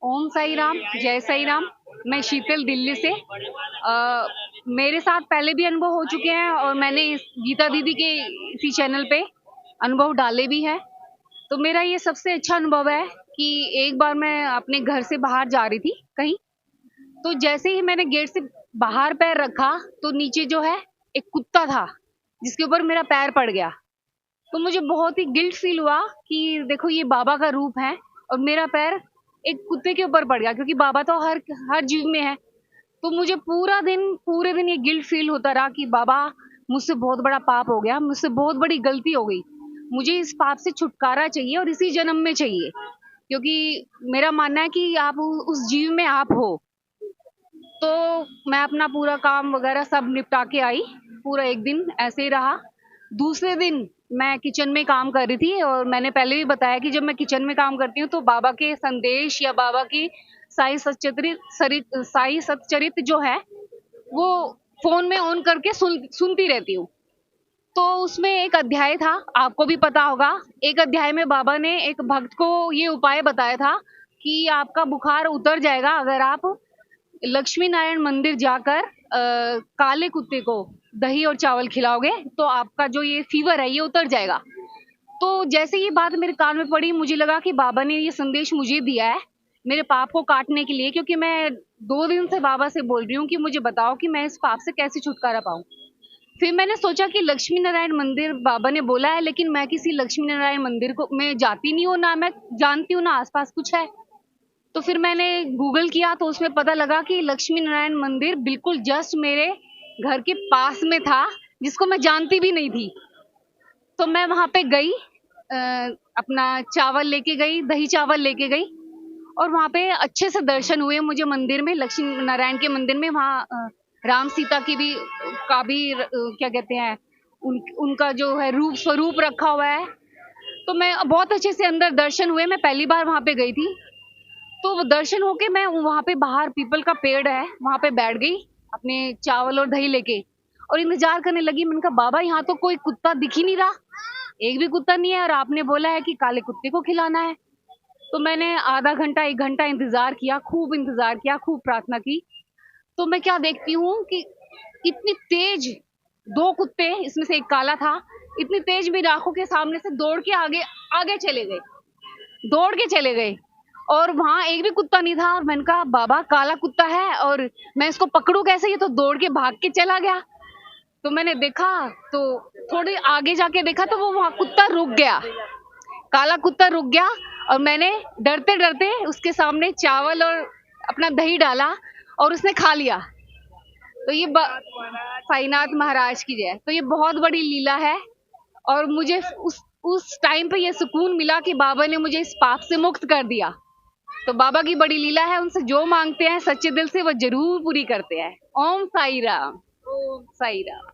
ओम साई राम, जय साई राम। मैं शीतल, दिल्ली से। मेरे साथ पहले भी अनुभव हो चुके हैं और मैंने इस गीता दीदी के इसी चैनल पे अनुभव डाले भी हैं। तो मेरा ये सबसे अच्छा अनुभव है कि एक बार मैं अपने घर से बाहर जा रही थी कहीं, तो जैसे ही मैंने गेट से बाहर पैर रखा तो नीचे जो है एक कुत्ता था जिसके ऊपर मेरा पैर पड़ गया। तो मुझे बहुत ही गिल्ट फील हुआ कि देखो ये बाबा का रूप है और मेरा पैर एक कुत्ते के ऊपर पड़ गया, क्योंकि बाबा तो हर हर जीव में है। तो मुझे पूरे दिन ये गिल्ट फील होता रहा कि बाबा मुझसे बहुत बड़ा पाप हो गया, मुझसे बहुत बड़ी गलती हो गई, मुझे इस पाप से छुटकारा चाहिए और इसी जन्म में चाहिए, क्योंकि मेरा मानना है कि आप उस जीव में आप हो। तो मैं अपना पूरा काम वगैरह सब निपटा के आई। पूरा एक दिन ऐसे ही रहा। दूसरे दिन मैं किचन में काम कर रही थी और मैंने पहले भी बताया कि जब मैं किचन में काम करती हूँ तो बाबा के संदेश या बाबा की साई सच्चरित जो है वो फोन में ऑन करके सुनती रहती हूँ। तो उसमें एक अध्याय था, आपको भी पता होगा। एक अध्याय में बाबा ने एक भक्त को ये उपाय बताया था कि आपका बुखार उतर जाएगा अगर आप लक्ष्मी नारायण मंदिर जाकर काले कुत्ते को दही और चावल खिलाओगे तो आपका जो ये फीवर है ये उतर जाएगा। तो जैसे ये बात मेरे कान में पड़ी, मुझे लगा कि बाबा ने ये संदेश मुझे दिया है मेरे पाप को काटने के लिए, क्योंकि मैं 2 दिन से बाबा से बोल रही हूँ कि मुझे बताओ कि मैं इस पाप से कैसे छुटकारा पाऊँ। फिर मैंने सोचा कि लक्ष्मी नारायण मंदिर बाबा ने बोला है, लेकिन मैं किसी लक्ष्मी नारायण मंदिर को मैं जाती नहीं हूँ, ना मैं जानती हूँ, ना आसपास कुछ है। तो फिर मैंने गूगल किया तो उसमें पता लगा कि लक्ष्मी नारायण मंदिर बिल्कुल जस्ट मेरे घर के पास में था, जिसको मैं जानती भी नहीं थी। तो मैं वहां पे गई, अपना चावल लेके गई, दही चावल लेके गई और वहां पे अच्छे से दर्शन हुए मुझे मंदिर में, लक्ष्मी नारायण के मंदिर में। वहाँ राम सीता की भी का भी क्या कहते हैं उनका जो है रूप स्वरूप रखा हुआ है। तो मैं बहुत अच्छे से अंदर दर्शन हुए। मैं पहली बार वहां पे गई थी। तो वो दर्शन होके मैं वहां पे बाहर पीपल का पेड़ है वहां पे बैठ गई अपने चावल और दही लेके और इंतजार करने लगी। मैंने कहा बाबा यहाँ तो कोई कुत्ता दिख ही नहीं रहा, एक भी कुत्ता नहीं है और आपने बोला है कि काले कुत्ते को खिलाना है। तो मैंने आधा घंटा 1 घंटा इंतजार किया, खूब इंतजार किया, खूब प्रार्थना की। तो मैं क्या देखती हूँ कि इतनी तेज 2 कुत्ते, इसमें से एक काला था, इतनी तेज मेरी आंखों के सामने से दौड़ के आगे आगे चले गए, दौड़ के चले गए और वहां एक भी कुत्ता नहीं था। और मैंने कहा बाबा काला कुत्ता है और मैं इसको पकड़ू कैसे, ये तो दौड़ के भाग के चला गया। तो मैंने देखा, तो थोड़ी आगे जाके देखा तो वो वहां कुत्ता रुक गया, काला कुत्ता रुक गया और मैंने डरते डरते उसके सामने चावल और अपना दही डाला और उसने खा लिया। तो ये साईनाथ महाराज की जय। तो ये बहुत बड़ी लीला है और मुझे उस टाइम पे ये सुकून मिला कि बाबा ने मुझे इस पाप से मुक्त कर दिया। तो बाबा की बड़ी लीला है, उनसे जो मांगते हैं सच्चे दिल से वो जरूर पूरी करते हैं। ओम साई राम। ओम साई राम।